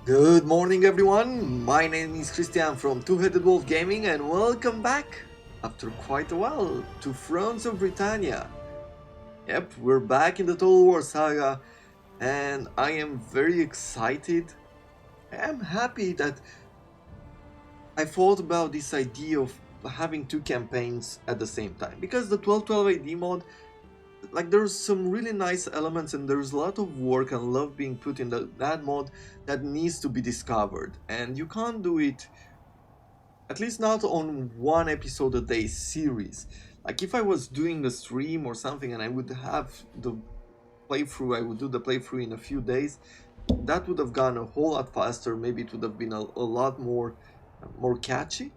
Good morning, everyone. My name is Christian from Two-Headed Wolf Gaming, and welcome back after quite a while to Thrones of Britannia. Yep, we're back in the Total War Saga, and I am very excited. I am happy that I thought about this idea of having two campaigns at the same time because the 1212 AD mod, like, there's some really nice elements and there's a lot of work and love being put in that mod that needs to be discovered, and you can't do it, at least not on one episode a day series. Like, if I was doing a stream or something and I would have the playthrough, I would do the playthrough in a few days, that would have gone a whole lot faster. Maybe it would have been a lot more catchy.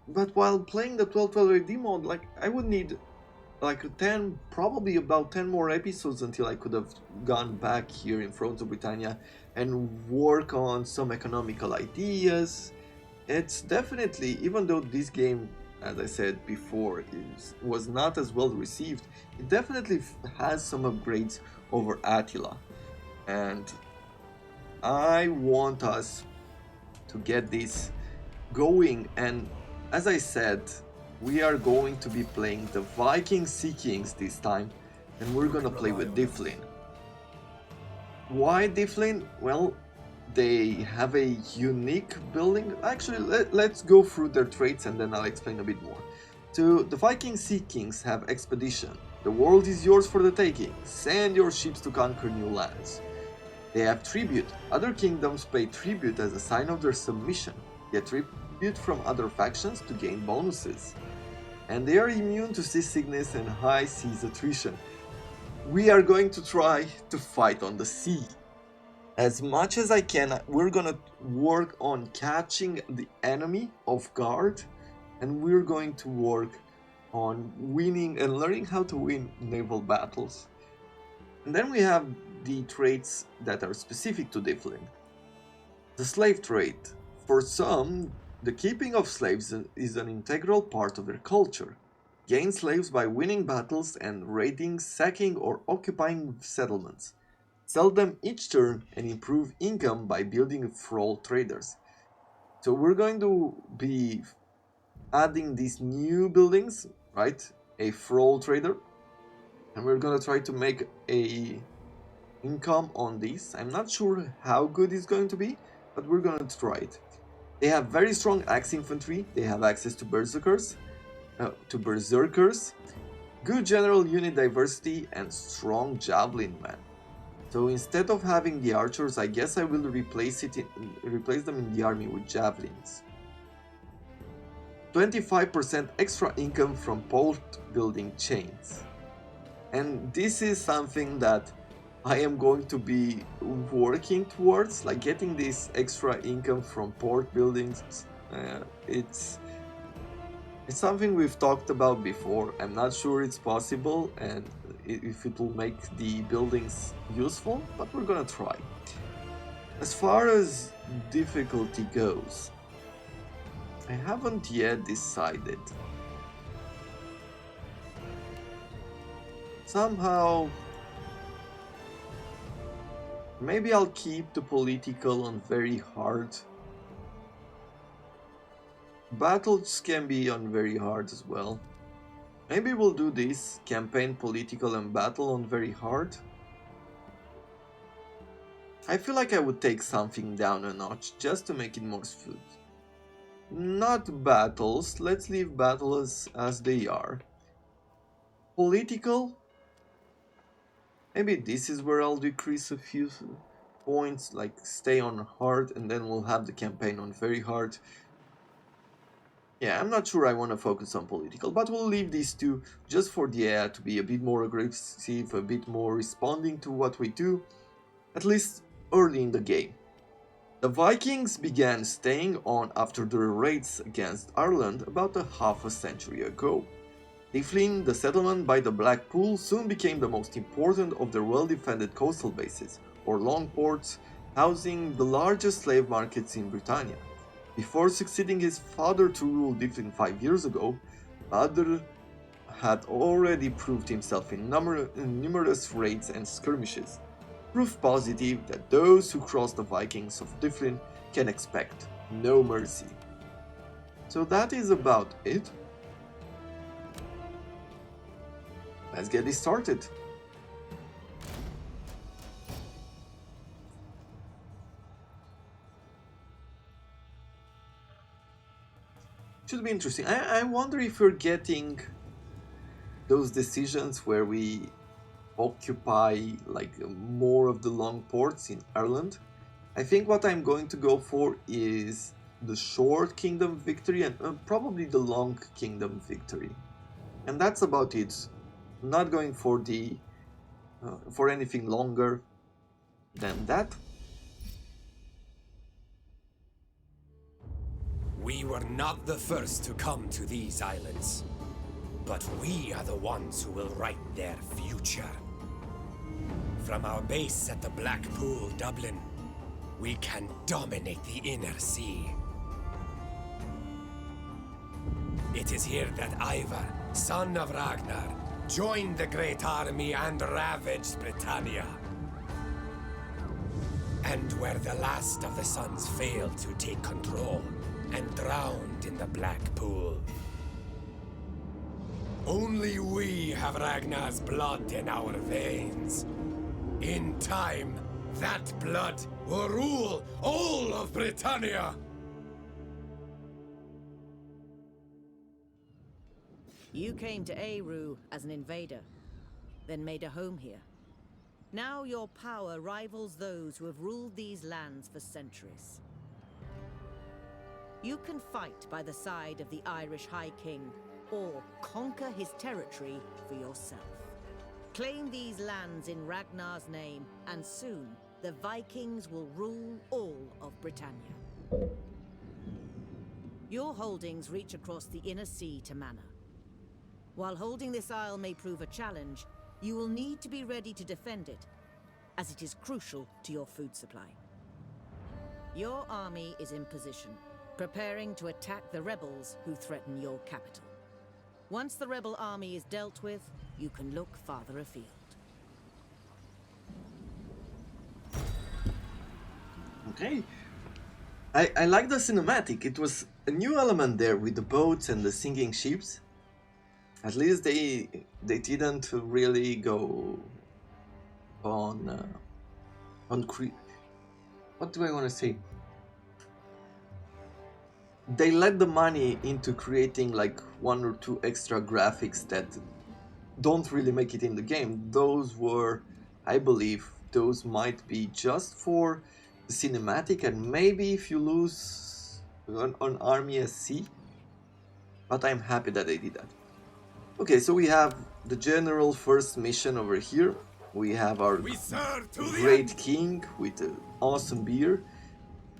But while playing the 1212 AD mod, like, I would need like 10, probably about 10 more episodes until I could have gone back here in Thrones of Britannia and work on some economical ideas. It's definitely, even though this game, as I said before, was not as well received, it definitely has some upgrades over Attila. And I want us to get this going. And as I said, we are going to be playing the Viking Sea Kings this time, and we're gonna play with Dyflin. Why Dyflin? Well, they have a unique building. Actually, let's go through their traits and then I'll explain a bit more. So, the Viking Sea Kings have expedition. The world is yours for the taking. Send your ships to conquer new lands. They have tribute. Other kingdoms pay tribute as a sign of their submission. Get tribute from other factions to gain bonuses. And they are immune to seasickness and high seas attrition. We are going to try to fight on the sea. As much as I can, we're gonna work on catching the enemy off guard, and we're going to work on winning and learning how to win naval battles. And then we have the traits that are specific to Dyflin. The slave trade. For some, the keeping of slaves is an integral part of their culture. Gain slaves by winning battles and raiding, sacking, or occupying settlements. Sell them each turn and improve income by building thrall traders. So we're going to be adding these new buildings, right? A thrall trader, and we're gonna try to make a income on this. I'm not sure how good it's going to be, but we're gonna try it. They have very strong axe infantry. They have access to berserkers, good general unit diversity, and strong javelin men. So instead of having the archers, I guess I will replace them in the army with javelins. 25% extra income from port building chains. And this is something that I am going to be working towards, like getting this extra income from port buildings. It's something we've talked about before. I'm not sure it's possible and if it will make the buildings useful, but we're gonna try. As far as difficulty goes, I haven't yet decided. Somehow, maybe I'll keep the political on very hard. Battles can be on very hard as well. Maybe we'll do this, campaign, political, and battle on very hard. I feel like I would take something down a notch just to make it more smooth. Not battles, let's leave battles as they are. Political, maybe this is where I'll decrease a few points, like stay on hard and then we'll have the campaign on very hard. Yeah, I'm not sure I want to focus on political, but we'll leave these two just for the AI to be a bit more aggressive, a bit more responding to what we do, at least early in the game. The Vikings began staying on after their raids against Ireland about a half a century ago. Dyflin, the settlement by the Black Pool, soon became the most important of their well-defended coastal bases, or long ports, housing the largest slave markets in Britannia. Before succeeding his father to rule Dyflin 5 years ago, Badr had already proved himself in numerous raids and skirmishes. Proof positive that those who cross the Vikings of Dyflin can expect no mercy. So that is about it. Let's get this started. Should be interesting. I wonder if we're getting those decisions where we occupy like more of the long ports in Ireland. I think what I'm going to go for is the short kingdom victory and probably the long kingdom victory. And that's about it. I'm not going for the for anything longer than that. We were not the first to come to these islands, but we are the ones who will write their future. From our base at the Black Pool, Dublin, we can dominate the inner sea. It is here that Ivar, son of Ragnar, joined the great army and ravaged Britannia. And where the last of the sons failed to take control and drowned in the Black Pool. Only we have Ragnar's blood in our veins. In time, that blood will rule all of Britannia! You came to Eru as an invader, then made a home here. Now your power rivals those who have ruled these lands for centuries. You can fight by the side of the Irish High King, or conquer his territory for yourself. Claim these lands in Ragnar's name, and soon the Vikings will rule all of Britannia. Your holdings reach across the inner sea to Manor. While holding this isle may prove a challenge, you will need to be ready to defend it, as it is crucial to your food supply. Your army is in position, preparing to attack the rebels who threaten your capital. Once the rebel army is dealt with, you can look farther afield. Okay. I like the cinematic. It was a new element there with the boats and the sinking ships. At least they didn't really go on what do I want to say? They let the money into creating like one or two extra graphics that don't really make it in the game. Those were, I believe, those might be just for the cinematic, and maybe if you lose an army at sea. But I'm happy that they did that. Okay, so we have the general first mission over here. We have our great king with an awesome beer.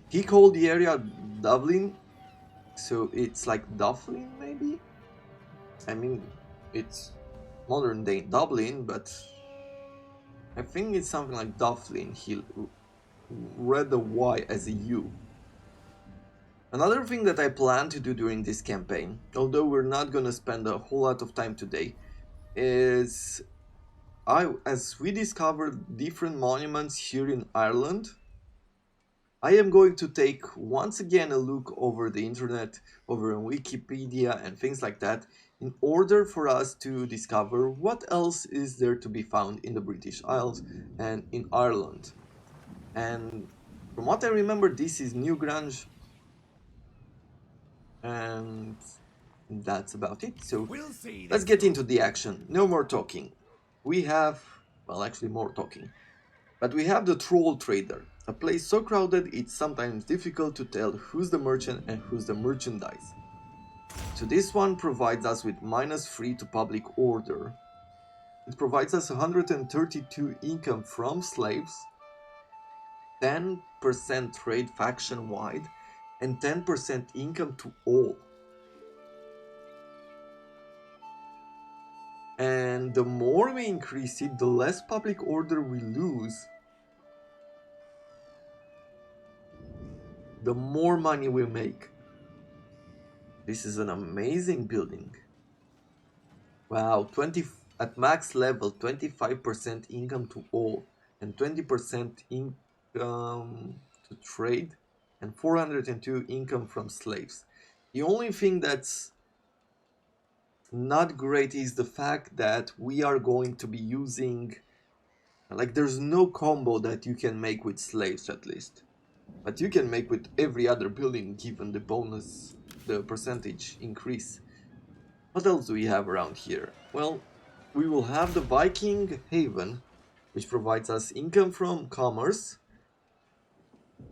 He called the area Dyflin, so it's like Dyflin maybe? I mean, it's modern day Dublin, but I think it's something like Dyflin. He read the Y as a U. Another thing that I plan to do during this campaign, although we're not gonna spend a whole lot of time today, is as we discovered different monuments here in Ireland, I am going to take once again a look over the internet, over Wikipedia and things like that, in order for us to discover what else is there to be found in the British Isles and in Ireland. And from what I remember, this is Newgrange, and that's about it. So let's get into the action. No more talking. We have, well, actually more talking. But we have the Troll Trader, a place so crowded it's sometimes difficult to tell who's the merchant and who's the merchandise. So this one provides us with -3 to public order. It provides us 132 income from slaves, 10% trade faction-wide, and 10% income to all. And the more we increase it, the less public order we lose, the more money we make. This is an amazing building. Wow, 20 at max level, 25% income to all. and 20% income to trade, and 402 income from slaves. The only thing that's not great is the fact that we are going to be using, like, there's no combo that you can make with slaves, at least, but you can make with every other building given the bonus, the percentage increase. What else do we have around here? Well, we will have the Viking Haven, which provides us income from commerce,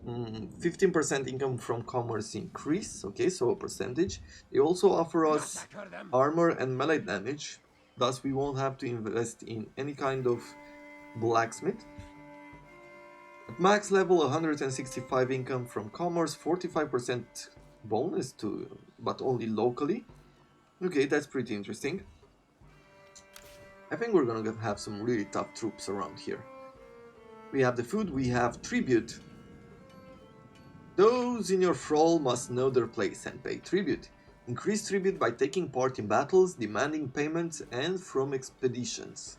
15% income from commerce increase, okay, so a percentage. They also offer us armor and melee damage, thus we won't have to invest in any kind of blacksmith. At max level, 165 income from commerce, 45% bonus to, but only locally. Okay, that's pretty interesting. I think we're gonna have some really tough troops around here. We have the food, we have tribute. Those in your thrall must know their place and pay tribute. Increase tribute by taking part in battles, demanding payments, and from expeditions.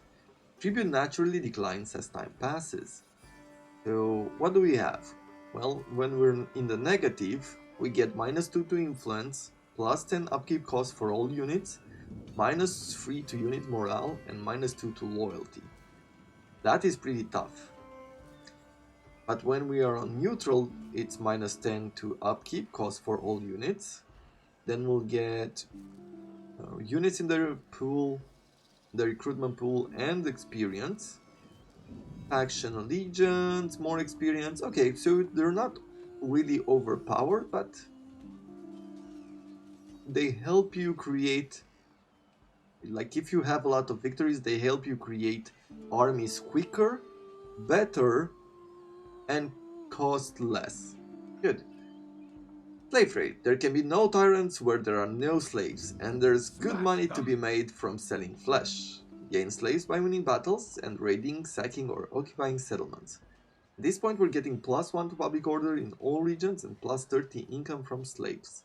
Tribute naturally declines as time passes. So what do we have? Well, when we're in the negative, we get -2 to influence, +10 upkeep cost for all units, -3 to unit morale, and -2 to loyalty. That is pretty tough. But when we are on neutral, it's -10 to upkeep cost for all units. Then we'll get units in the pool, the recruitment pool, and experience. Faction allegiance, more experience. Okay, so they're not really overpowered, but they help you create, like, if you have a lot of victories, they help you create armies quicker, better, and cost less. Good. Slave trade. There can be no tyrants where there are no slaves, and there's good money to be made from selling flesh. Gain slaves by winning battles and raiding, sacking, or occupying settlements. At this point, we're getting +1 to public order in all regions and +30 income from slaves.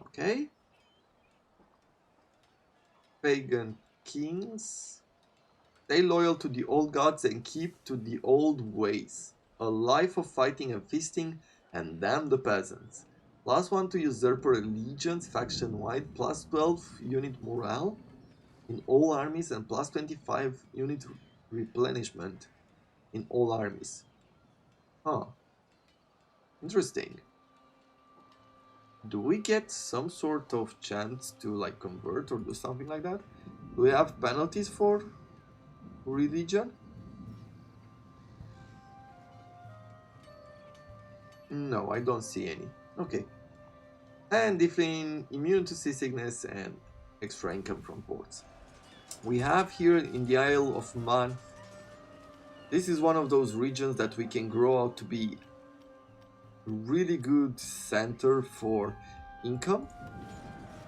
Okay. Pagan kings. Stay loyal to the old gods and keep to the old ways. A life of fighting and feasting, and damn the peasants. +1 to usurper allegiance faction-wide, +12 unit morale in all armies, and +25 unit replenishment in all armies. Huh. Interesting. Do we get some sort of chance to, like, convert or do something like that? Do we have penalties for religion? No, I don't see any. Okay. And Dyflin, immune to seasickness and extra income from ports. We have here in the Isle of Man, this is one of those regions that we can grow out to be a really good center for income.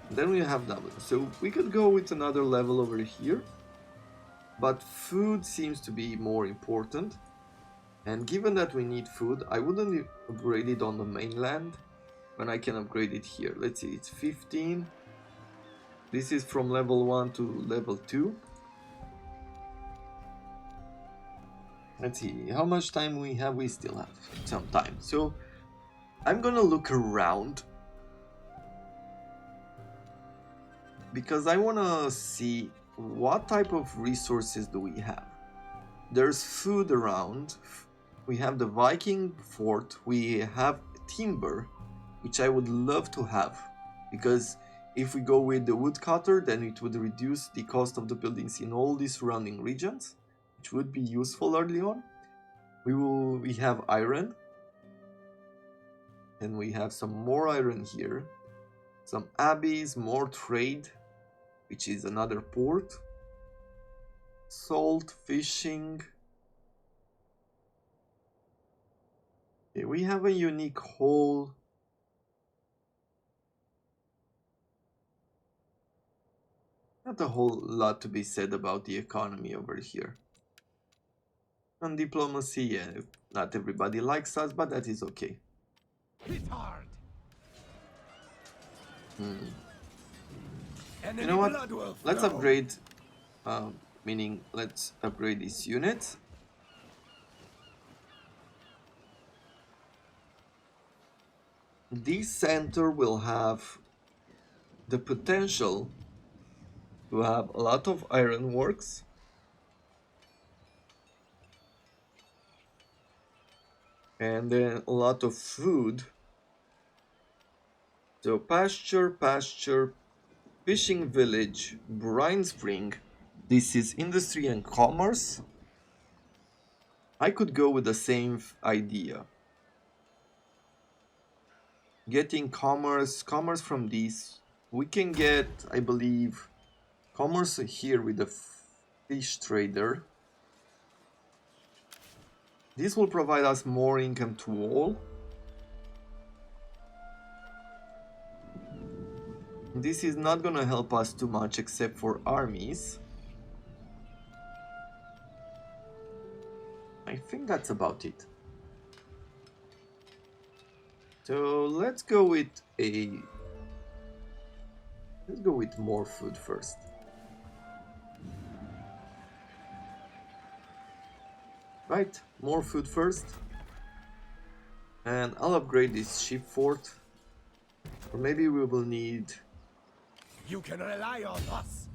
Then we have Dublin, so we could go with another level over here, but food seems to be more important. And given that we need food, I wouldn't upgrade it on the mainland when I can upgrade it here. Let's see, it's 15. This is from level 1 to level 2. Let's see, how much time we have? We still have some time. So I'm gonna look around because I wanna see what type of resources do we have. There's food around. We have the Viking fort, we have timber, which I would love to have, because if we go with the woodcutter, then it would reduce the cost of the buildings in all these surrounding regions, which would be useful early on. We have iron, and we have some more iron here, some abbeys, more trade, which is another port, salt, fishing. Okay, we have a unique hole. Not a whole lot to be said about the economy over here. On diplomacy, yeah, not everybody likes us, but that is okay. Hit hard. You know what? Let's upgrade meaning let's upgrade this unit. This center will have the potential to have a lot of ironworks. And then a lot of food. So pasture, fishing village, brine spring. This is industry and commerce. I could go with the same idea. Getting commerce from these. We can get, I believe, commerce here with the fish trader. This will provide us more income to all. This is not gonna help us too much except for armies. I think that's about it. So let's go with more food first. Right, more food first. And I'll upgrade this ship fort. Or maybe we will need You can rely on us.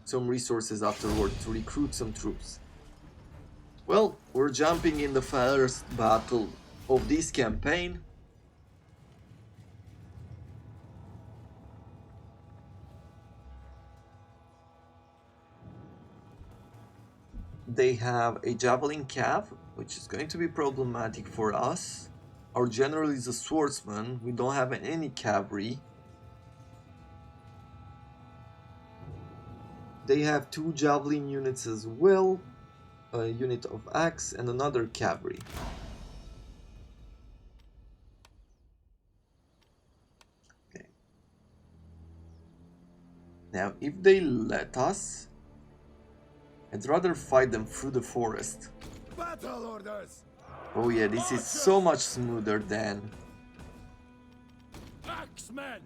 some resources afterward to recruit some troops. Well, we're jumping in the first battle of this campaign. They have a javelin cav, which is going to be problematic for us. Our general is a swordsman. We don't have any cavalry. They have 2 javelin units as well, a unit of axe and another cavalry. Okay. Now, if they let us, I'd rather fight them through the forest. Battle orders. Oh yeah, this is so much smoother than... Axemen.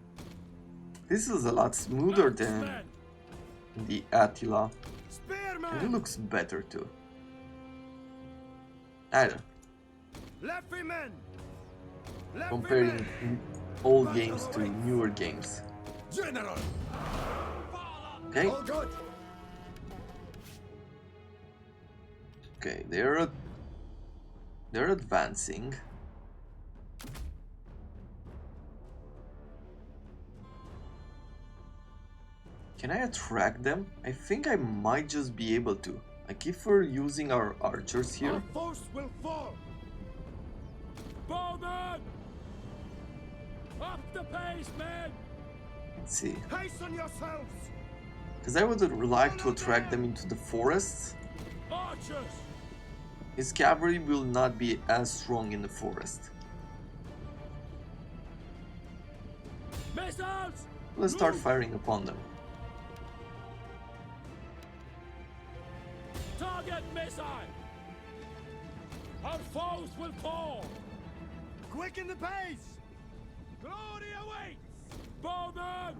This is a lot smoother than the Attila. Spearmen. And it looks better too. I don't know. Comparing old games to newer games. General. Okay. All good. Okay, they're advancing. Can I attract them? I think I might just be able to. Like if we're using our archers here. Our force will fall. Bowmen! Up the pace, men! Let's see. Hasten yourselves! Because I would like to attract them into the forests. Archers! His cavalry will not be as strong in the forest. Missiles! Let's start firing upon them. Target missile! Our foes will fall! Quicken the pace! Glory awaits! Bowmen!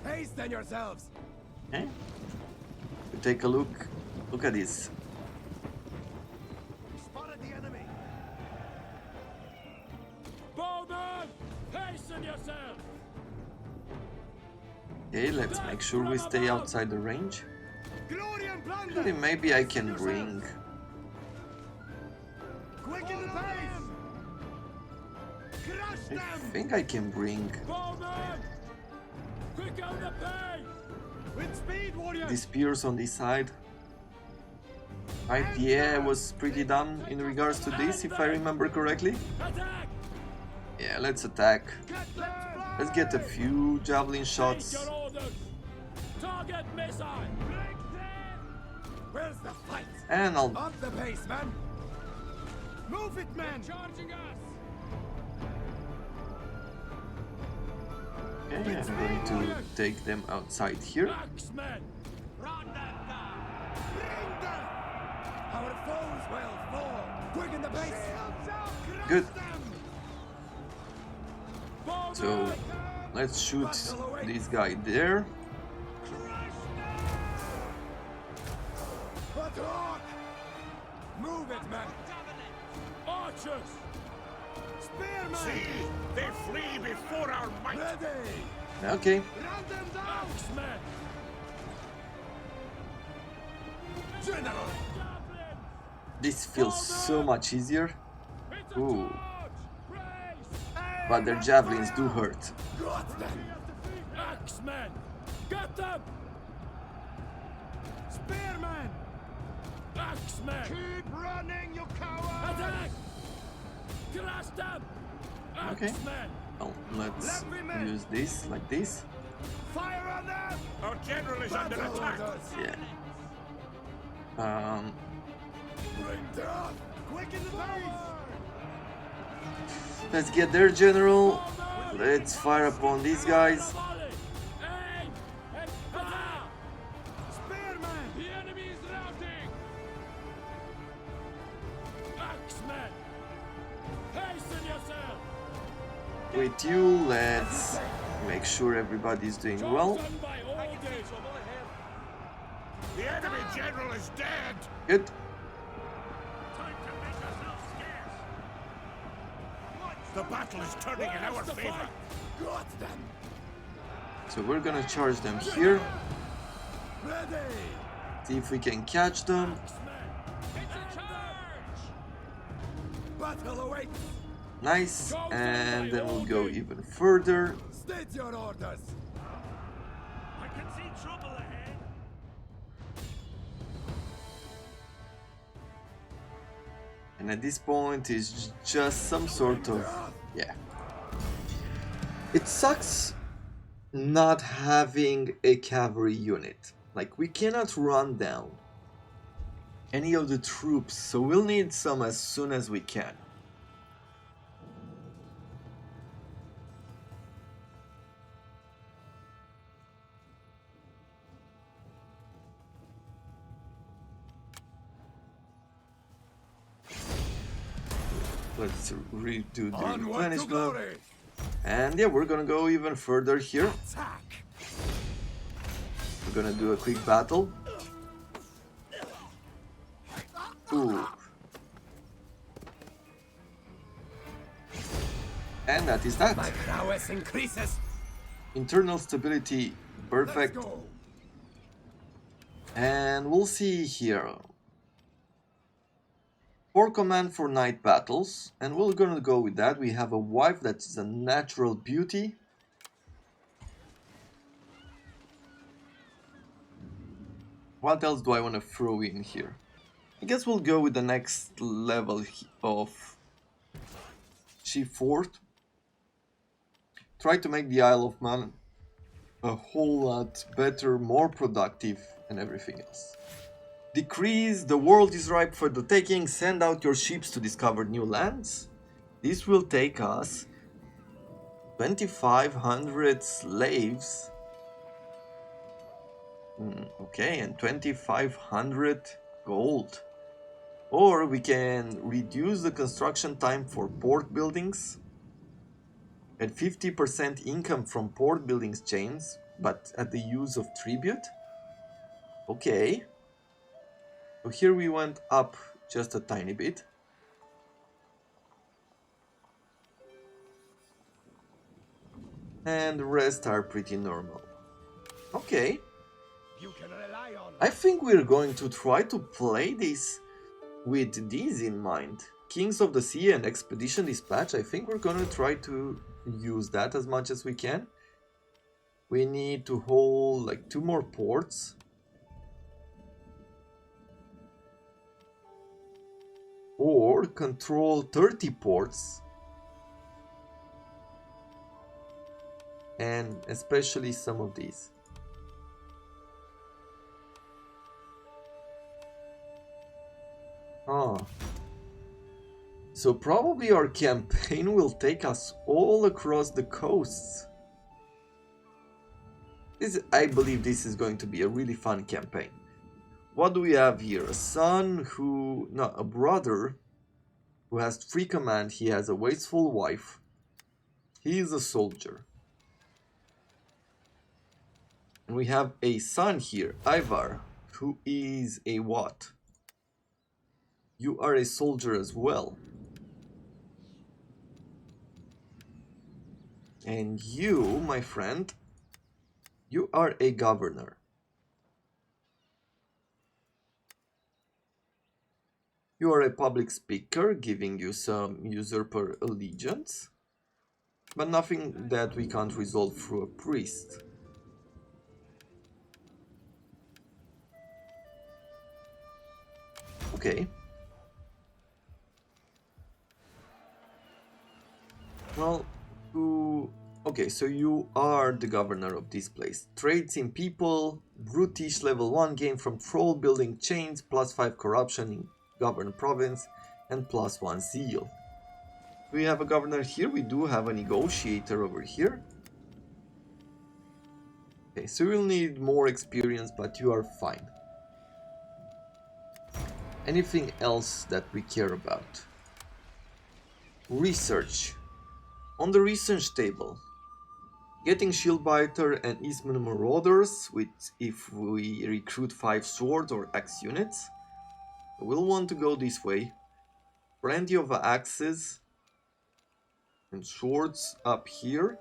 Hasten yourselves! Okay. We take a look. Look at this. Spotted the enemy! Bowmen! Hasten yourselves! Okay, let's make sure we stay outside the range. Glory and plunder! Actually, maybe I can bring... Quicken the pace! Crush I them! think I can bring Bowmen! Quicken the pace! With speed, warriors! the spears on this side. Right, yeah, I was pretty done in regards to this, if I remember correctly. Attack! Yeah, let's attack. Let's get a few javelin shots. Take your orders! Target missile! Where's the fight? And I'll... Up the pace, man! Move it, man! Charging us! Okay, I'm going to take them outside here. Axemen! Run them down! Bring them! Our foes will fall! Quicken the pace! Good. So, let's shoot this guy there. Move it, man! Archers! Spearmen! See, they flee before our might. Ready! Okay. Round them down! Axemen! General! This feels so much easier. Ooh. But their javelins do hurt. Got them! Axemen! Get them! Spearmen! Axemen! Keep running, you coward! Attack! Crush them! Okay. Axemen! Well, let's use this like this. Fire on them! Our general is under attack. Yeah. Bring them! Quicken the pace! Let's get their general. Let's fire upon these guys. Aim! And fire! Spearmen! The enemy is routing! Axemen! Hasten yourself! With you, let's make sure everybody's doing well. Done by orders! The enemy general is dead. Good. Time to make ourselves scarce. The battle is turning in our favor. Got them! So we're gonna charge them here. Ready! See if we can catch them. It's a charge! Battle awaits! Nice. And then we'll go even further. State your orders! I can see trouble ahead. And at this point it's just some sort of, yeah. It sucks not having a cavalry unit. Like, we cannot run down any of the troops, so we'll need some as soon as we can. Let's redo the Onward to replenishment. glory! And yeah, we're gonna go even further here. Attack! We're gonna do a quick battle. Ooh. And that is that. My prowess increases! Internal stability, perfect. Let's go! And we'll see here. For command for night battles, and we're gonna go with that. We have a wife that is a natural beauty. What else do I want to throw in here? I guess we'll go with the next level of Chief Fort. Try to make the Isle of Man a whole lot better, more productive, and everything else. Decrease, the world is ripe for the taking, send out your ships to discover new lands. This will take us 2,500 slaves. Okay, and 2,500 gold. Or we can reduce the construction time for port buildings and 50% income from port buildings chains, but at the use of tribute. Okay. So here we went up just a tiny bit. And the rest are pretty normal. Okay. You can rely on I think we're going to try to play this with these in mind. Kings of the Sea and Expedition Dispatch. I think we're gonna try to use that as much as we can. We need to hold like 2 more ports. Or control 30 ports. And especially some of these. Oh. So probably our campaign will take us all across the coasts. I believe this is going to be a really fun campaign. What do we have here? A son who... no, a brother who has free command. He has a wasteful wife. He is a soldier. And we have a son here, Ivar, who is a what? You are a soldier as well. And you, my friend, you are a governor. You are a public speaker, giving you some usurper allegiance, but nothing that we can't resolve through a priest. Okay. Well, okay, so you are the governor of this place. Trades in people, brutish level 1 gain from Thrall building chains, +5 corruption in governed province, and +1 zeal. Do we have a governor here? We do have a negotiator over here. Okay, so you'll need more experience, but you are fine. Anything else that we care about? Research. On the research table, getting Shieldbiter and Eastman Marauders with if we recruit 5 swords or axe units. We'll want to go this way. Plenty of axes and swords up here.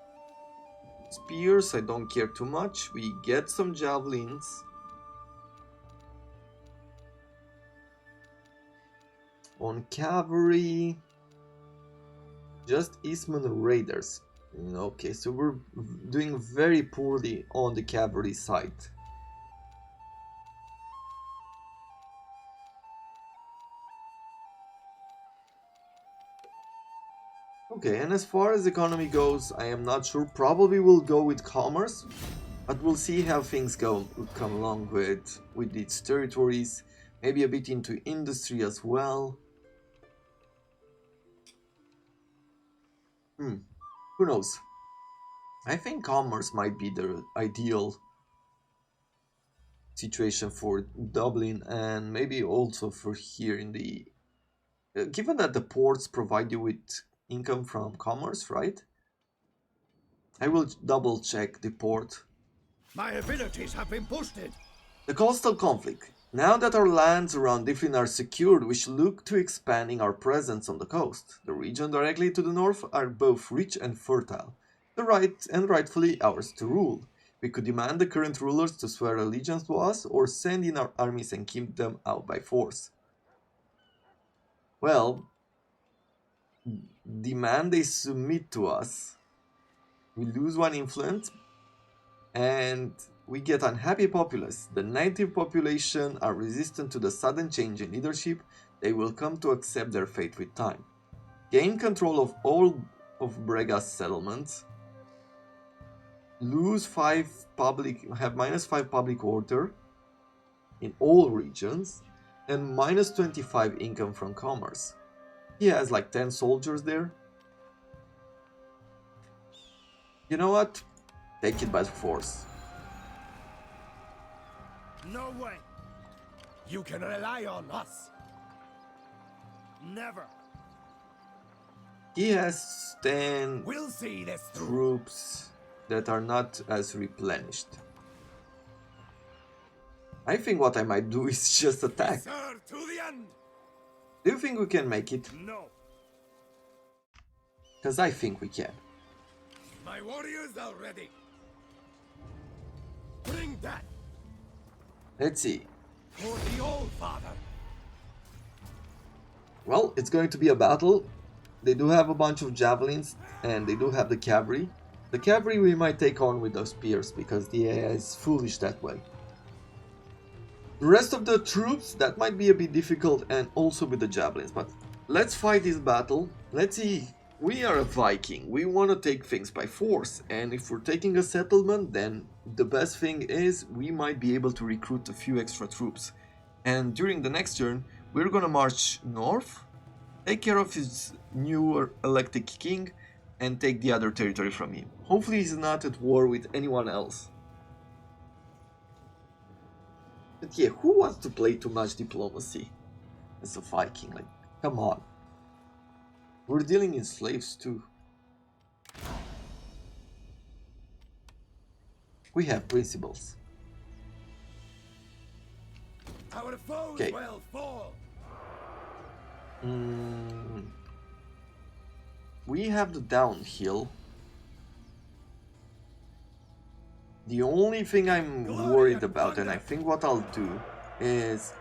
Spears, I don't care too much. We get some javelins. On cavalry, just Eastman Raiders. Okay, so we're doing very poorly on the cavalry side. Okay, and as far as economy goes, I am not sure. Probably we'll go with commerce, but we'll see how things come along with its territories. Maybe a bit into industry as well. Who knows? I think commerce might be the ideal situation for Dublin and maybe also for here in the... given that the ports provide you with income from commerce, right? I will double check the port. My abilities have been boosted. The coastal conflict. Now that our lands around Dyflin are secured, we should look to expanding our presence on the coast. The region directly to the north are both rich and fertile, rightfully ours to rule. We could demand the current rulers to swear allegiance to us, or send in our armies and keep them out by force. Well, demand they submit to us. We lose 1 influence, and we get unhappy populace. The native population are resistant to the sudden change in leadership. They will come to accept their fate with time. Gain control of all of Brega's settlements. Lose 5 public, have -5 public order in all regions, and -25 income from commerce. He has like 10 soldiers there. You know what? Take it by force. No way. You can rely on us. Never. He has 10 We'll see this through. troops that are not as replenished. I think what I might do is just attack. Sir, to the end. Do you think we can make it? No. Because I think we can. My warriors are ready. Bring that Let's see. for the old father. Well, it's going to be a battle. They do have a bunch of javelins, and they do have the cavalry. The cavalry we might take on with those spears, because the AI is foolish that way. The rest of the troops, that might be a bit difficult, and also with the javelins, but let's fight this battle. Let's see. We are a Viking. We want to take things by force, and if we're taking a settlement, then the best thing is we might be able to recruit a few extra troops. And during the next turn, we're gonna march north, take care of his new elected king, and take the other territory from him. Hopefully he's not at war with anyone else. But yeah, who wants to play too much diplomacy as a Viking? Like, come on. We're dealing in slaves too. We have principles. Our foes Okay. will fall. We have the downhill. The only thing I'm worried about, and I think what I'll do, is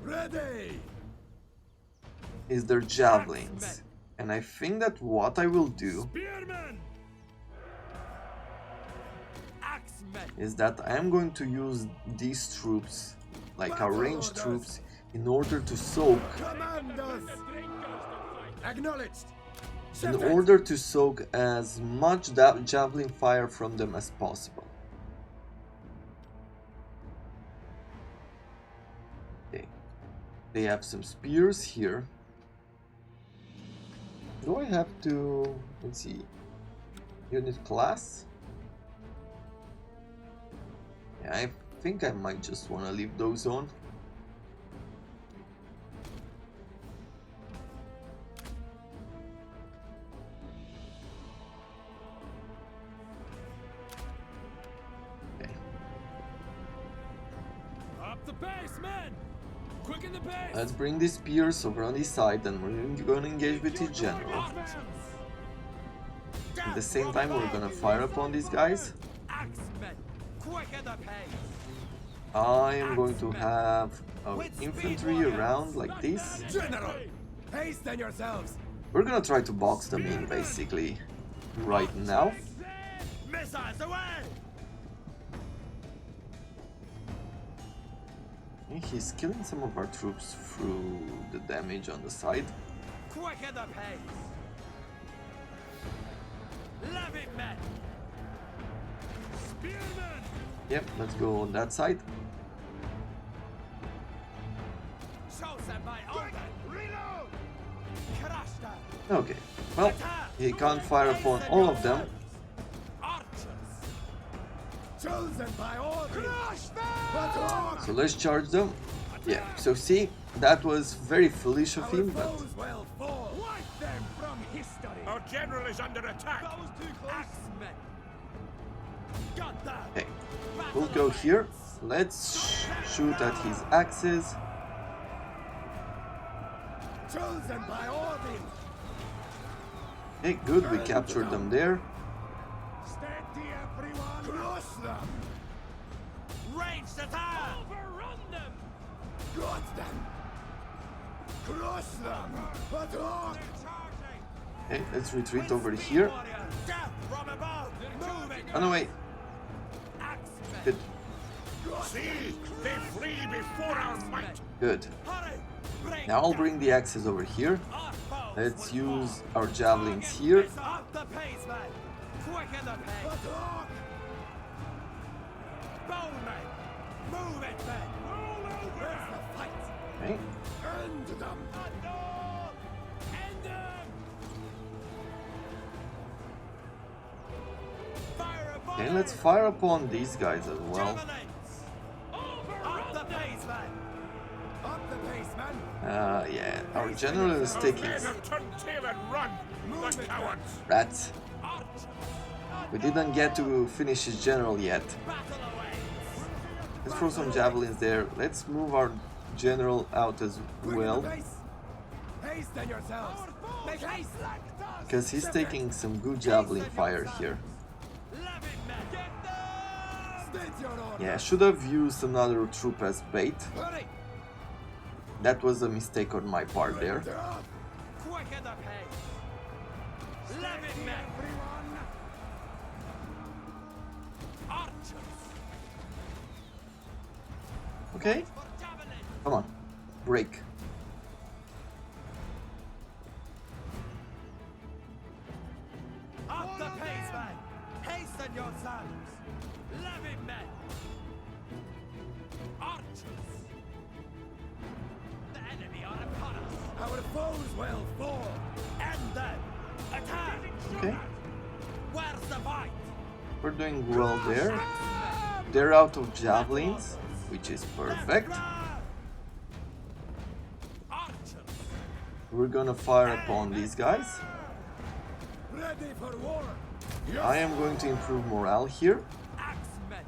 Ready! their javelins. And I think that what I will do Spearmen! Axemen! is that I am going to use these troops, like our ranged troops, in order to soak, Commanders! Acknowledged! in order to soak as much javelin fire from them as possible. Okay. They have some spears here. Do I have to, let's see, unit class? Yeah, I think I might just want to leave those on. Okay. Up the pace, men! Quicken the pace! Let's bring these spears over on this side, and we're going to engage with his general. At the same time, we're going to fire upon these guys. Axemen! Quicken the pace! I am going to have infantry around like this. General! Hasten yourselves! We're gonna try to box them in basically right now. Missiles away! He's killing some of our troops through the damage on the side. Quicken the pace! Love it, men! Spearmen! Yep, let's go on that side. Show them my order! Reload! Crush them! Okay, well, he can't fire upon all of them. Archers! Chosen by order! Crush them! So let's charge them. Yeah, so see, that was very foolish of him, but well fought! Wipe them from history! Our general is under attack. That was too close! Axemen! Got that! okay, we'll go here. Let's shoot at his axes. Chosen by order! Okay, good, we captured them there. Steady everyone! Crush them! Ranged attack! Overrun them! Got them! Crush them! Attack! Okay, let's retreat over here. Death from above! Move it! Run away. Axemen! Good, See, they flee before our might. good. Hurry! Bring Now I'll down bring the axes over here. our foes Let's with use our javelins here. Up the pace, man! Quicken the pace! Attack! Bowman! Move it, man! Roll over! Where's the fight? Okay, End them! End them! Fire a okay, let's fire upon these guys as well. Javelins! Up the pace, man! Up the pace, man! Yeah, our general is taking Men have turned tail and run. The cowards. rats. Archers! We didn't get to finish his general yet. Battle awaits! Let's throw some javelins there. Let's move our general out as well, Hasten yourselves! Make haste! because he's taking some good javelin fire here. Love it, man! Get them! State your order! Yeah, should have used another troop as bait. Hurry! That was a mistake on my part there. Quicken the pace! Love it, man! Everyone! Archers! Okay, For javelin! come on, break. Up the pace, man! Hasten yourselves! Love it, men! Archers! The enemy are upon us! Our foes well fought! End them! Attack! Okay, Where's the fight? we're doing well there. They're out of javelins, which is perfect. Archers! We're gonna fire upon these guys. Ready for war! I am going to improve morale here. Axemen!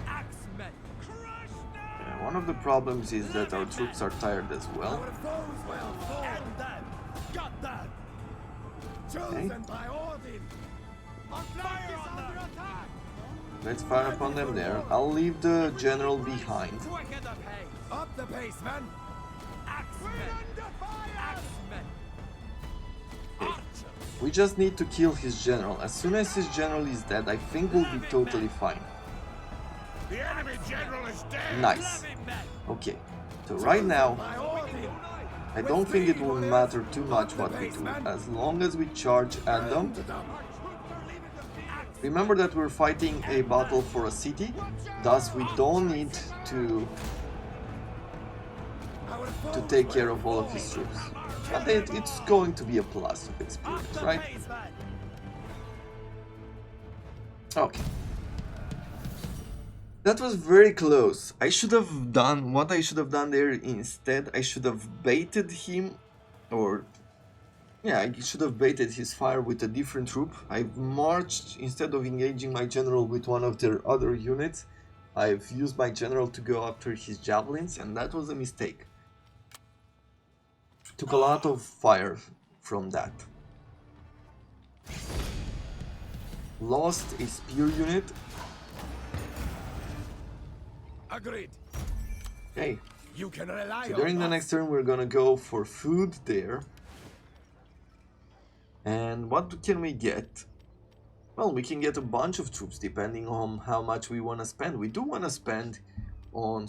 Axemen! Crush them! one of the problems is that our troops are tired as well. Our foes will fall. End them. Got that. Chosen by Odin. On fire on them. Attack. Let's fire upon them there. I'll leave the general behind. Quicken the pace. Up the pace, men. Axemen. Under fire. Axemen. Archers. We just need to kill his general. As soon as his general is dead, I think we'll be totally fine. The enemy general is dead! Nice. Okay, so right now, By Odin. I don't think it will matter too much what we do, as long as we charge at them. Remember that we're fighting a battle for a city, thus we don't need to take care of all of his troops. But it's going to be a plus of experience, right? Okay. That was very close. I should have done what I should have done there instead. I should have baited him, or yeah, I should have baited his fire with a different troop. I've marched instead of engaging my general with one of their other units. I've used my general to go after his javelins, and that was a mistake. Took a lot of fire from that. Lost a spear unit. Agreed. Okay, You can rely so on during the us. next turn we're gonna go for food there. And what can we get? Well, we can get a bunch of troops depending on how much we want to spend. We do want to spend on...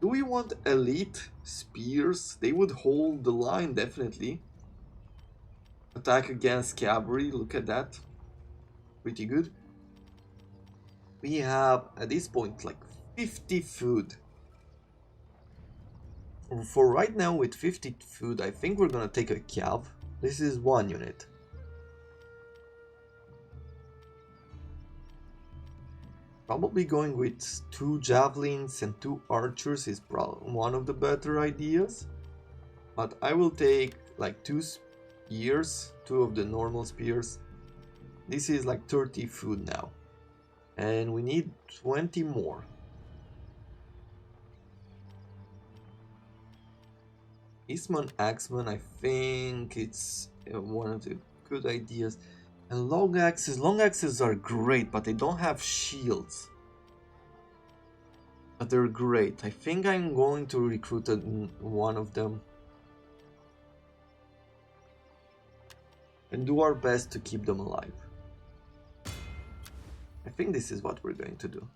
Do we want elite spears? They would hold the line, definitely. Attack against cavalry, look at that. Pretty good. We have, at this point, like 50 food. For right now, with 50 food, I think we're gonna take a cav. This is one unit. Probably going with 2 javelins and 2 archers is probably one of the better ideas. But I will take like 2 spears, 2 of the normal spears. This is like 30 food now. And we need 20 more. Eastman Axeman, I think it's one of the good ideas. And long axes are great, but they don't have shields. But they're great. I think I'm going to recruit one of them. And do our best to keep them alive. I think this is what we're going to do.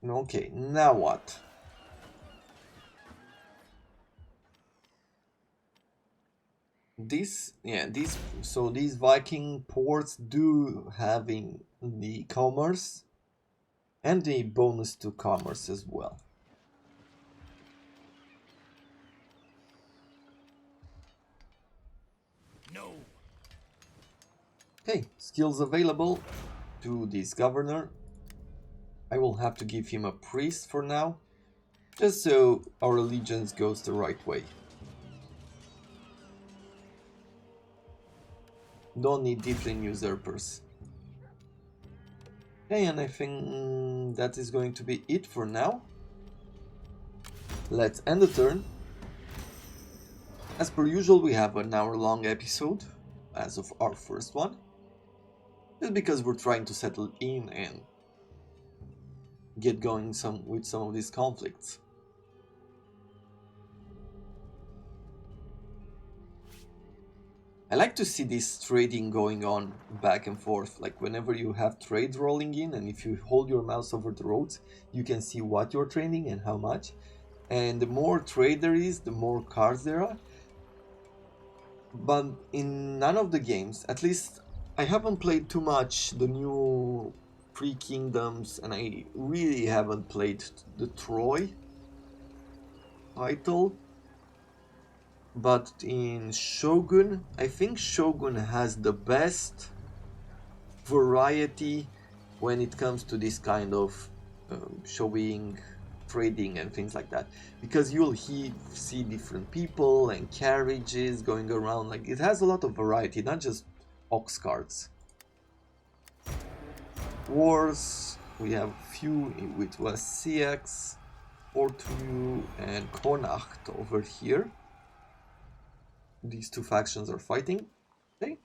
Okay, now what? These Viking ports do having the commerce and the bonus to commerce as well. No. Okay, skills available to this governor. I will have to give him a priest for now, just so our allegiance goes the right way. Don't need Dyflin usurpers. Okay, and I think that is going to be it for now. Let's end the turn. As per usual, we have an hour-long episode, as of our first one. Just because we're trying to settle in and get going with some of these conflicts. I like to see this trading going on back and forth, like whenever you have trade rolling in, and if you hold your mouse over the roads, you can see what you're trading and how much. And the more trade there is, the more cards there are. But in none of the games, at least I haven't played too much the new Three Kingdoms, and I really haven't played the Troy title. But in Shogun, I think Shogun has the best variety when it comes to this kind of showing, trading and things like that. Because you'll see different people and carriages going around. Like, it has a lot of variety, not just ox carts. wars. We have a few with West CX, Portu and Connacht over here. These two factions are fighting. Okay.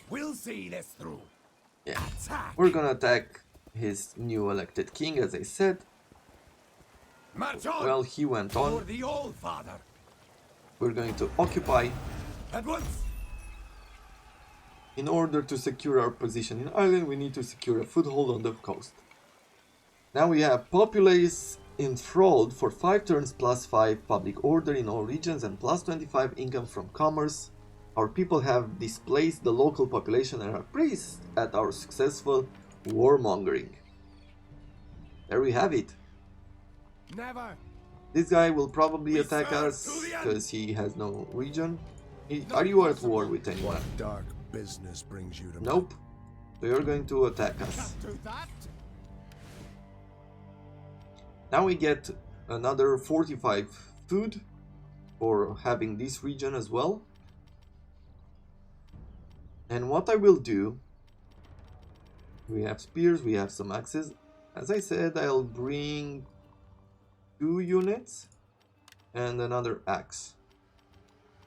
We'll see this through. Yeah. Attack! We're gonna attack his new elected king, as I said. March on! Well, he went For on. the Old Father. We're going to occupy At once! in order to secure our position in Ireland. We need to secure a foothold on the coast. Now we have populace enthralled for 5 turns plus 5 public order in all regions and plus 25 income from commerce. Our people have displaced the local population and are pleased at our successful warmongering. There we have it. Never! This guy will probably attack serve us to the end. because he has no region. Are you at war with anyone? What dark business brings you to me? Nope. So you're going to attack us. Do that? Now we get another 45 food for having this region as well. And what I will do, we have spears, we have some axes. As I said, I'll bring 2 units and another axe.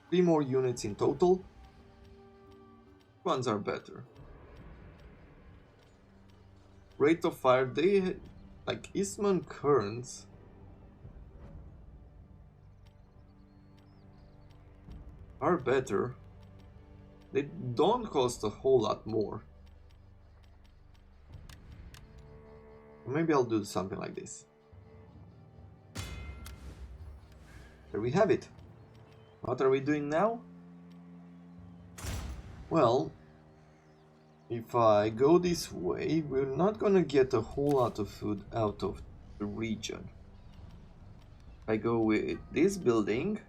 3 more units in total. Ones are better. Rate of fire, they like Eastman currents. Are better. They don't cost a whole lot more. Maybe I'll do something like this. There we have it. What are we doing now? Well, if I go this way, we're not gonna get a whole lot of food out of the region. If I go with this building,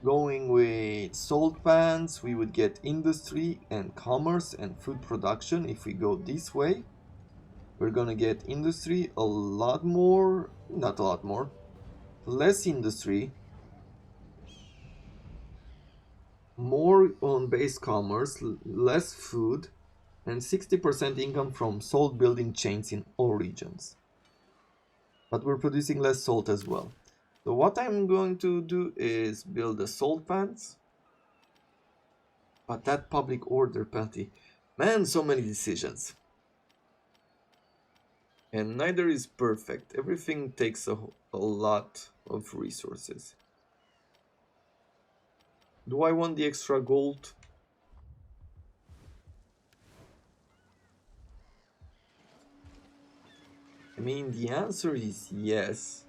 going with salt pans, we would get industry and commerce and food production. If we go this way, we're gonna get industry a lot more, not a lot more, less industry, more on base commerce, less food, and 60% income from salt building chains in all regions. But we're producing less salt as well. So what I'm going to do is build the salt pans. But that public order penalty, man, so many decisions. And neither is perfect. Everything takes a lot of resources. Do I want the extra gold? I mean, the answer is yes.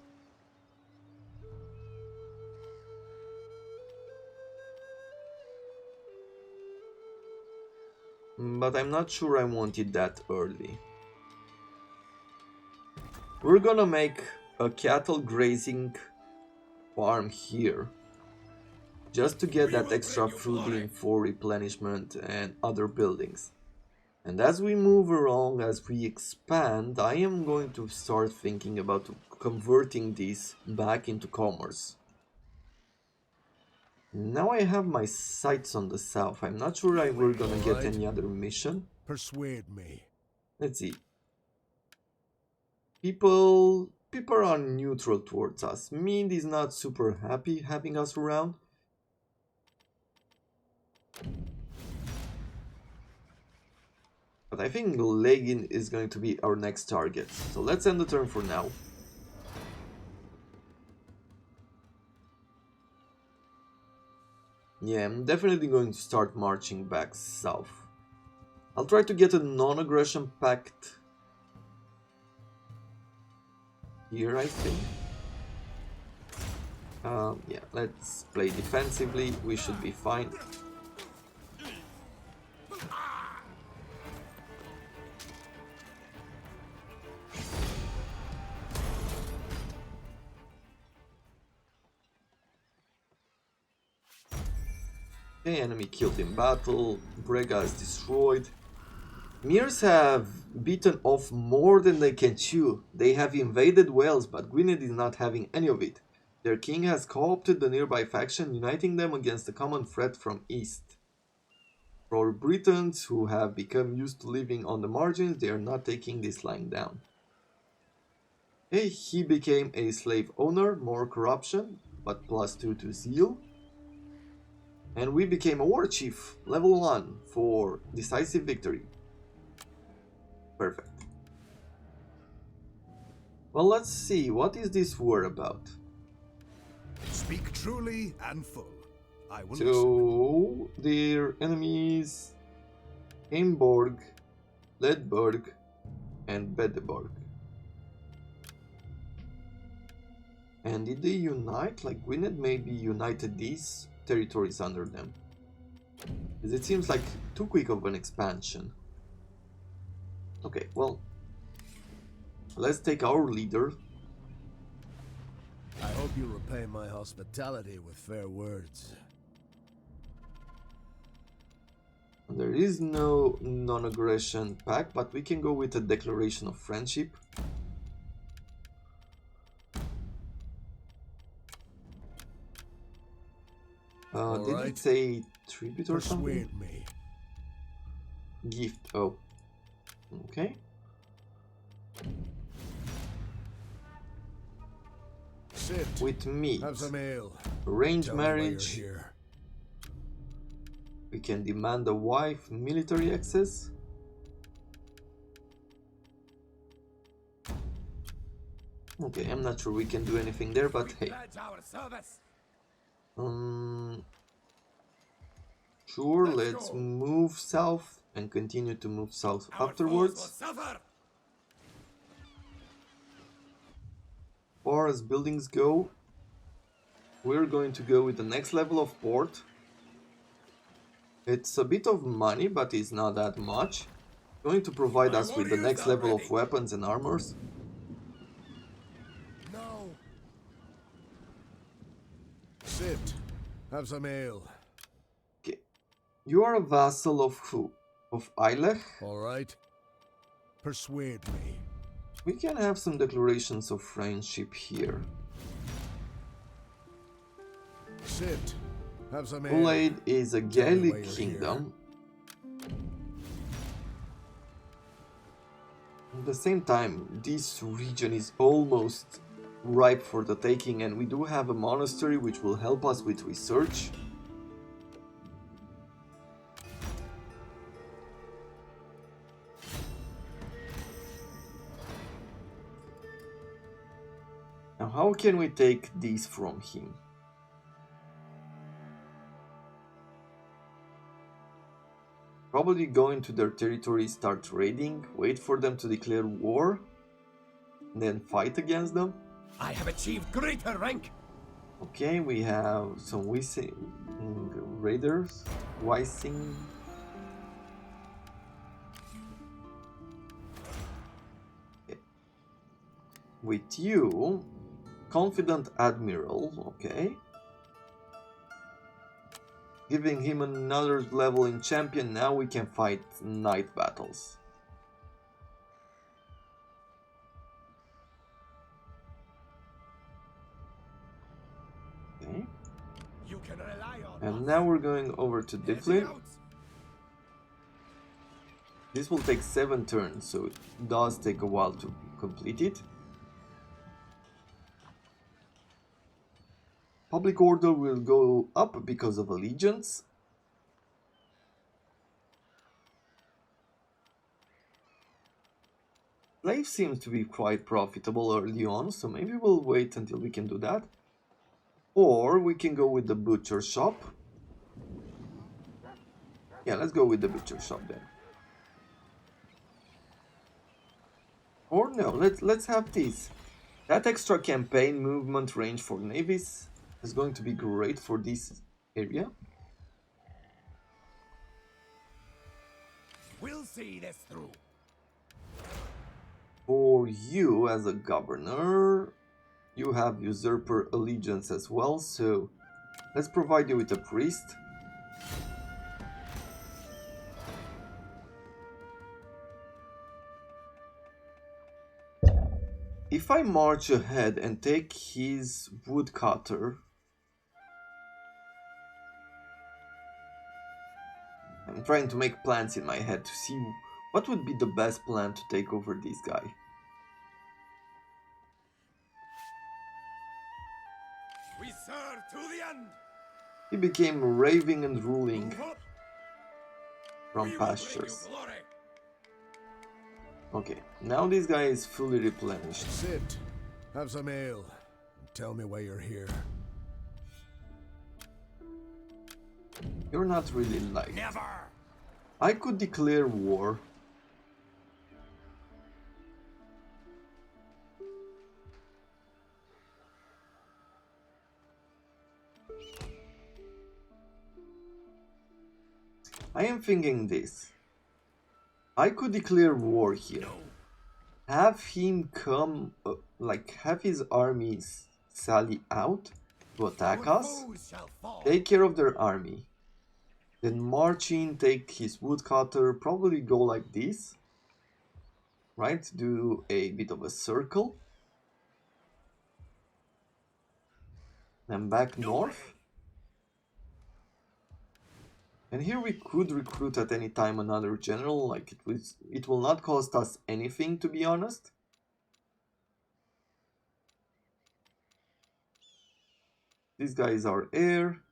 But I'm not sure I want it that early. We're gonna make a cattle grazing farm here. Just to get that extra food in for replenishment and other buildings. And as we move along, as we expand, I am going to start thinking about converting this back into commerce. Now I have my sights on the south. I'm not sure we're gonna get any other mission. Persuade me. Let's see. People are neutral towards us. Mind is not super happy having us around. But I think Legin is going to be our next target. So let's end the turn for now. Yeah, I'm definitely going to start marching back south. I'll try to get a non-aggression pact here, I think. Yeah, let's play defensively. We should be fine. Okay, enemy killed in battle. Brega is destroyed. Mears have beaten off more than they can chew. They have invaded Wales, but Gwynedd is not having any of it. Their king has co-opted the nearby faction, uniting them against a common threat from For Britons who have become used to living on the margins, they are not taking this lying down. Okay, he became a slave owner, more corruption, but +2 to zeal. And we became a war chief, level 1, for decisive victory. Perfect. Well, let's see, what is this war about? Speak truly and full. I will So, their enemies, Heimborg, Ledborg, and Bedeborg. And did they unite? Like Gwynedd maybe united these territories under them. Because it seems like too quick of an expansion. Okay, well, let's take our leader. I hope you repay my hospitality with fair words. There is no non-aggression pact, but we can go with a declaration of friendship. Did it say tribute or something? Persuade me. Gift, oh. Okay. Sit. With meat. Have some ale. Arranged Tell me why you're marriage. here. We can demand a wife, military access. Okay, I'm not sure we can do anything there, but hey. Sure, let's move south and continue to move south afterwards. As far as buildings go, we're going to go with the next level of port. It's a bit of money, but it's not that much. Going to provide us with the next level of weapons and armors. No. Sit. Have some ale. Okay. You are a vassal of who? Of Eilech? All right. Persuade me. We can have some declarations of friendship here. Sit. Have some ale. Kool-Aid is a Tell me why Gaelic you're kingdom. At the same time, this region is almost ripe for the taking, and we do have a monastery which will help us with research. Now, how can we take these from him? Probably go into their territory, start raiding, wait for them to declare war, and then fight against them. I have achieved greater rank. Okay, we have some Wising raiders. Wising. Okay. With you, confident admiral. Okay. Giving him another level in champion, now we can fight night battles. Okay. You can rely on And now we're going over to Dyflin. This will take 7 turns, so it does take a while to complete it. Public order will go up because of allegiance. Slave seems to be quite profitable early on, so maybe we'll wait until we can do that. Or we can go with the butcher shop. Yeah, let's go with the butcher shop then. Or no, let's have this. That extra campaign movement range for navies is going to be great for this area. We'll see this through. For you as a governor, you have usurper allegiance as well, so let's provide you with a priest. If I march ahead and take his woodcutter, I'm trying to make plans in my head to see what would be the best plan to take over this guy. We serve to the end. He became raving and ruling Move up. from We will bring you pastures. glory. Okay, now this guy is fully replenished. Sit. Have some ale. Tell me why you're here. You're not really liked. Never. I could declare war. I am thinking this. I could declare war here. Have him come, have his armies sally out to attack us. Foes shall fall. Take care of their army. Then march in, take his woodcutter, probably go like this. Right? Do a bit of a circle. Then back north. And here we could recruit at any time another general, like it will not cost us anything, to be honest. This guy is our heir.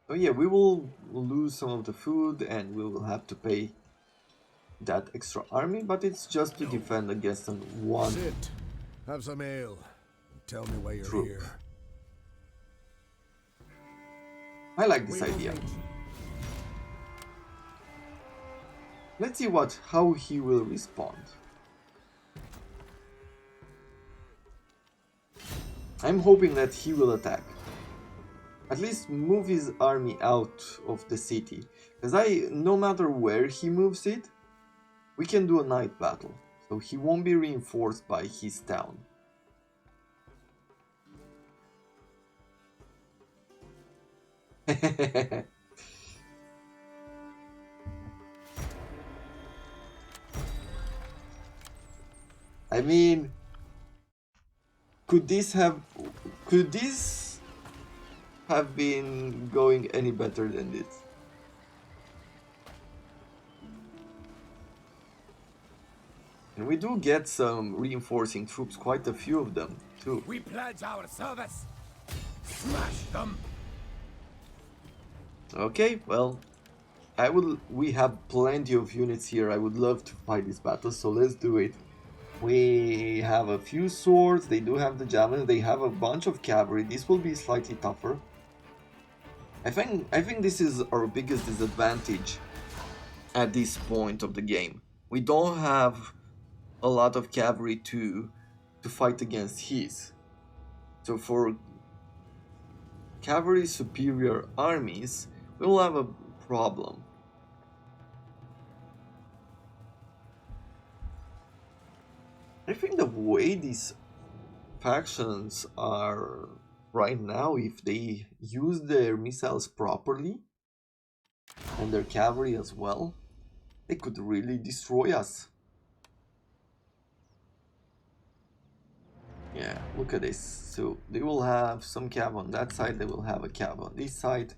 So yeah, we will lose some of the food and we will have to pay that extra army, but it's just to defend against one Sit. Have some ale. Tell me why you're troop. here. I like this idea. Let's see how he will respond. I'm hoping that he will attack. At least move his army out of the city. Because no matter where he moves it, we can do a night battle. So he won't be reinforced by his town. I mean, could this have been going any better than this? And we do get some reinforcing troops, quite a few of them too. We pledge our service. Smash them. Okay, well, we have plenty of units here. I would love to fight this battle, so let's do it. We have a few swords, they do have the javelins, they have a bunch of cavalry. This will be slightly tougher. I think this is our biggest disadvantage at this point of the game. We don't have a lot of cavalry to fight against his. So for cavalry superior armies, we will have a problem. I think the way these factions are right now, if they use their missiles properly and their cavalry as well, they could really destroy us. Yeah, look at this. So they will have some cav on that side, they will have a cav on this side.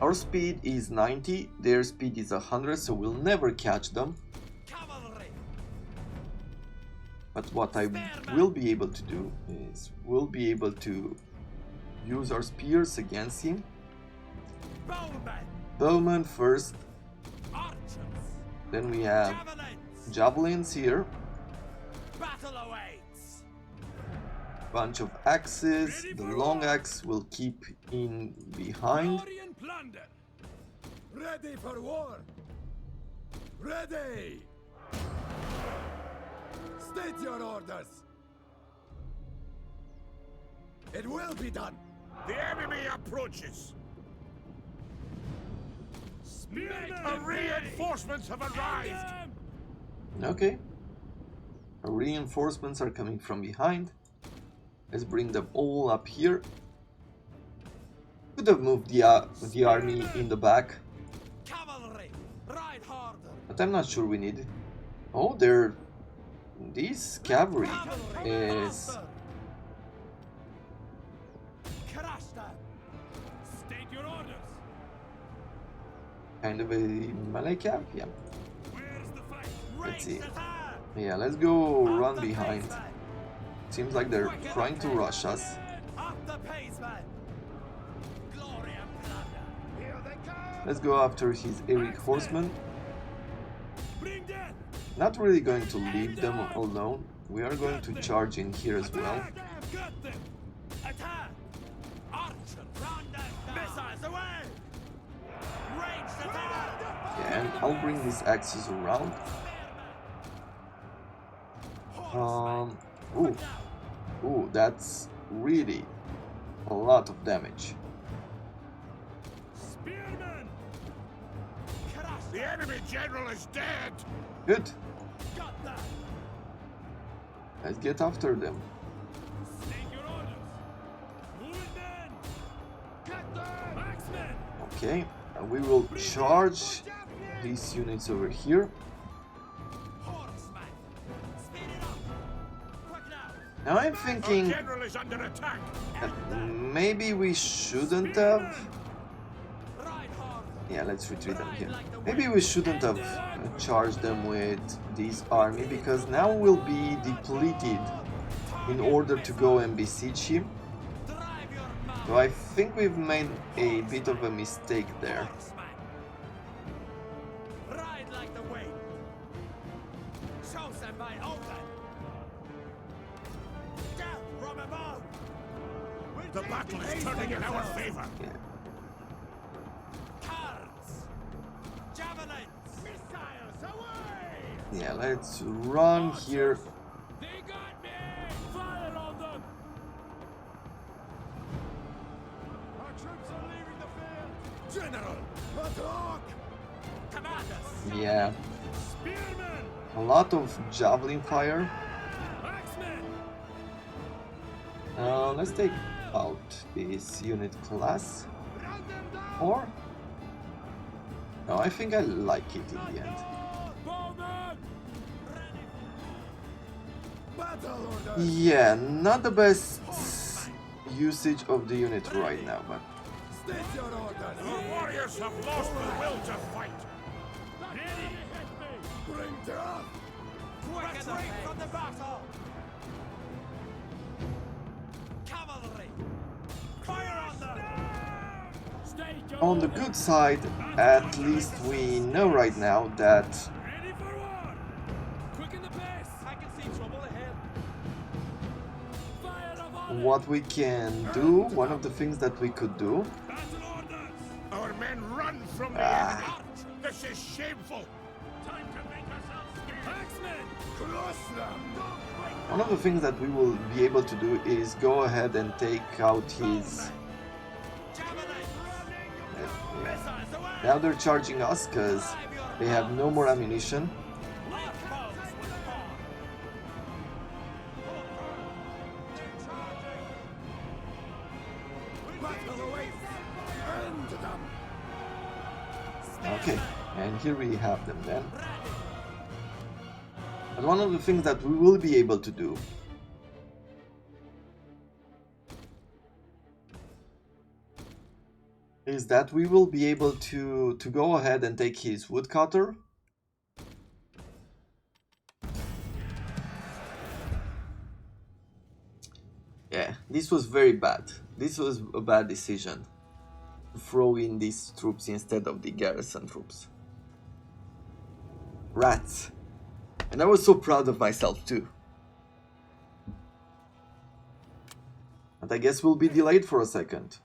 Our speed is 90, their speed is 100, so we'll never catch them. But what I will be able to do is we'll be able to use our spears against him. Bowmen first. Then we have javelins here. Bunch of axes. The long axe will keep in behind. Ready for war. Ready. State your orders. It will be done. The enemy approaches. The reinforcements have arrived. Okay. Our reinforcements are coming from behind. Let's bring them all up here. Could have moved the army in the back. Cavalry, ride harder. But I'm not sure we need it. Oh, this cavalry is... Crush them. kind of a melee cap, yeah. Where's the fight? Let's see. the time! Yeah, let's go run behind. Seems like they're trying to rush us. Up the pace, man! Glory and plunder! Here they come! Let's go after his Eric Horseman. Bring death! Not really going to leave them alone. We are going to charge in here as well. Got them! Attack! Archer! Round them! Missiles away! Ranged attack! Yeah, and I'll bring these axes around. Ooh. Ooh, that's really a lot of damage. Spearman! The enemy general is dead. Good. Got that! Let's get after them. Take your orders! Moving men! Get them! Axemen! Okay, and we will charge these units over here. Horseman! Speed it up! Quick now! Now I'm Our thinking general is under attack. that maybe we shouldn't have. Ride hard! Yeah, let's retreat them here. Maybe we shouldn't have charged them with this army, because now we'll be depleted in order to go and besiege him. Drive your mouth! So I think we've made a bit of a mistake there. Horseman! Ride like the wind! Show them by open! Down from above! The battle is turning in our favor. Yeah. Cards! Javelins! Missiles away! Yeah, let's run here. They got me! Fire on them! Our troops are leaving the field! General! Attack! Commanders! Yeah, Spearman! a lot of javelin fire. Axemen! Let's take out this unit class. Run them down! Or no, I think I like it in the end. Bowman! Battle orders! Yeah, not the best usage of the unit right now, but State your orders! The warriors have lost the will to fight. Ready! Bring death! Quick from the battle! Cavalry! Fire on them! Stay your on the good side, at least we know right now that Ready for war! Quicken the pace! I can see trouble ahead. Fire of honor! what we can do, one of the things that we could do, Battle orders! Our men run from the Ah. enemy. This is shameful. Time to make ourselves scarce! Axemen! Crush them! one of the things that we will be able to do is go ahead and take out his. Javelins! Yeah. Missiles away! Now they're charging us because they have no more ammunition. Longbows will fall! Battle awaits! End them! Okay, and here we have them then. And one of the things that we will be able to do is that we will be able to go ahead and take his woodcutter. Yeah, this was very bad. This was a bad decision. To throw in these troops instead of the garrison troops. Rats. And I was so proud of myself too. But I guess we'll be delayed for a second.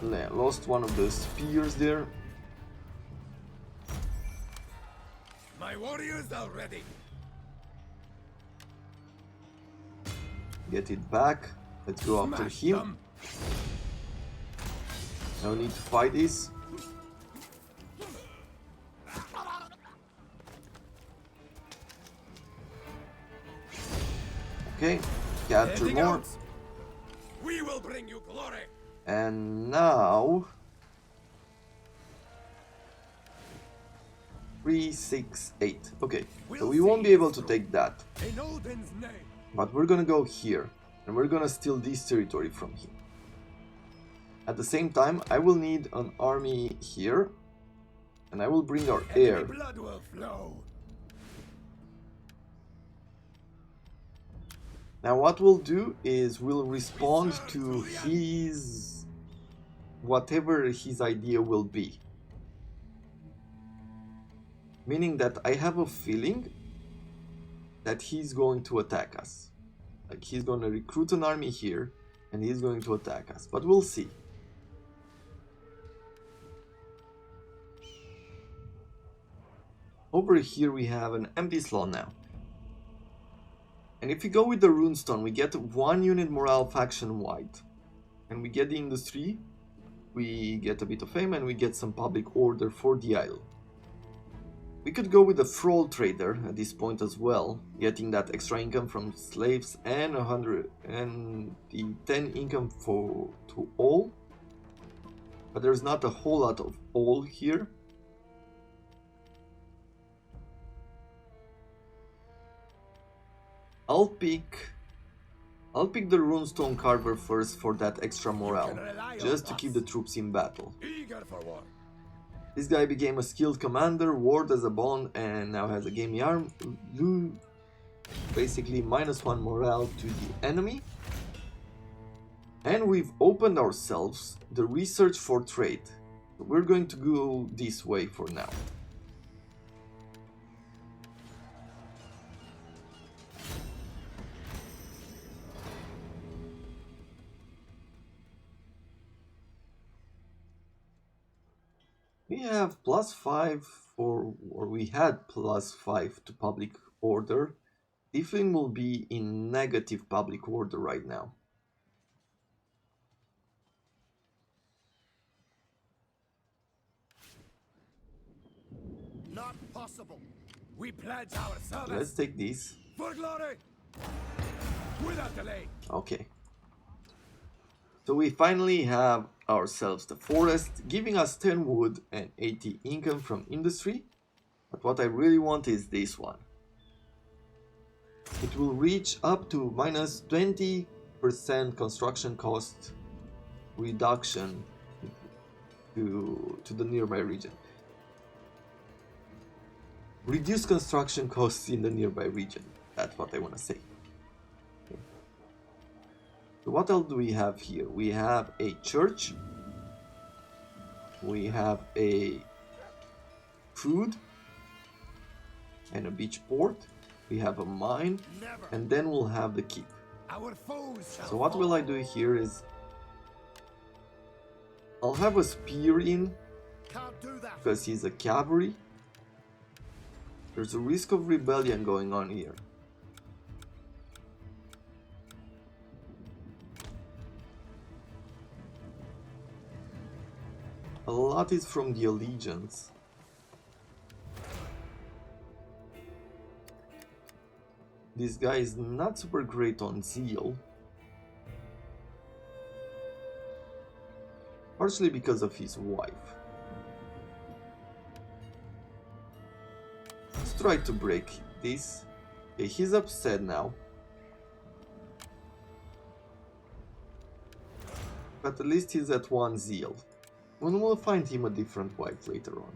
Yeah, lost one of the spears there. My warriors are ready. Get it back. Let's go after Smash him. them. No need to fight this. Okay, capture Heading more. out. We will bring you glory. And now 3, 6, 8. Okay, so we won't be able to take that. In Odin's name. But we're gonna go here, and we're gonna steal this territory from him. At the same time, I will need an army here, and I will bring our heir. Blood will flow. Now what we'll do is we'll respond to his... whatever his idea will be. Meaning that I have a feeling that he's going to attack us. Like he's going to recruit an army here and he's going to attack us. But we'll see. Over here we have an empty slot now. And if we go with the runestone, we get 1 unit morale faction wide. And we get the industry, we get a bit of fame, and we get some public order for the isle. We could go with the Thrall trader at this point as well, getting that extra income from slaves and 10 income to all. But there's not a whole lot of all here. I'll pick the runestone carver first for that extra morale, just to keep the troops in battle. Eager for war. This guy became a skilled commander, ward as a bond, and now has a gamey arm. Basically -1 morale to the enemy. And we've opened ourselves the research for trade. We're going to go this way for now. We have +5 for, or we had +5 to public order. Dyflin will be in negative public order right now. Not possible. We pledge our service. Let's take this. For glory. Without delay. Okay. So we finally have ourselves the forest, giving us 10 wood and 80 income from industry. But what I really want is this one. It will reach up to -20% construction cost reduction to the nearby region. Reduce construction costs in the nearby region. That's what I want to say. So what else do we have here? We have a church. We have a food and a beach port. We have a mine, and then we'll have the keep. Our foes shall So what will I do here is I'll have a spear in Can't do that. because he's a cavalry. There's a risk of rebellion going on here. A lot is from the allegiance. This guy is not super great on zeal. Partially because of his wife. Let's try to break this. Okay, he's upset now. But at least he's at 1 zeal. When we'll find him a different wife later on.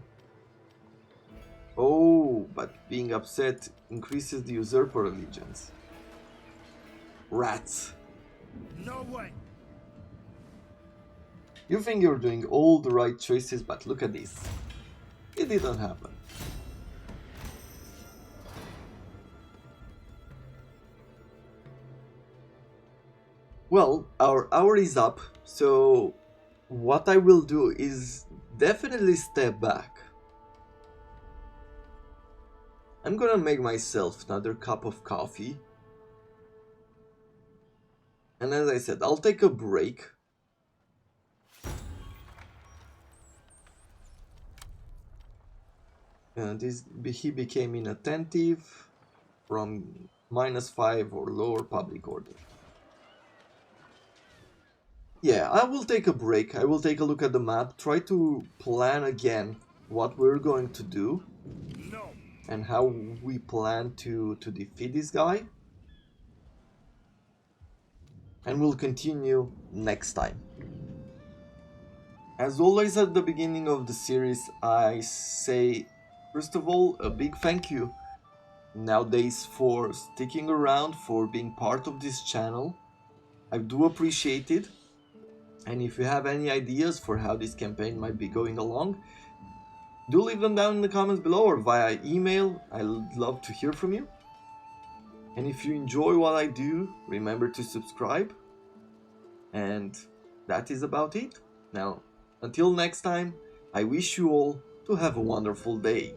Oh, but being upset increases the usurper allegiance. Rats. No way. You think you're doing all the right choices, but look at this. It didn't happen. Well, our hour is up, so what I will do is definitely step back. I'm gonna make myself another cup of coffee. And as I said, I'll take a break. And he became inattentive from -5 or lower public order. Yeah, I will take a break. I will take a look at the map, try to plan again what we're going to do. and how we plan to defeat this guy. And we'll continue next time. As always at the beginning of the series, I say, first of all, a big thank you nowadays for sticking around, for being part of this channel. I do appreciate it. And if you have any ideas for how this campaign might be going along, do leave them down in the comments below or via email. I'd love to hear from you. And if you enjoy what I do, remember to subscribe. And that is about it. Now, until next time, I wish you all to have a wonderful day.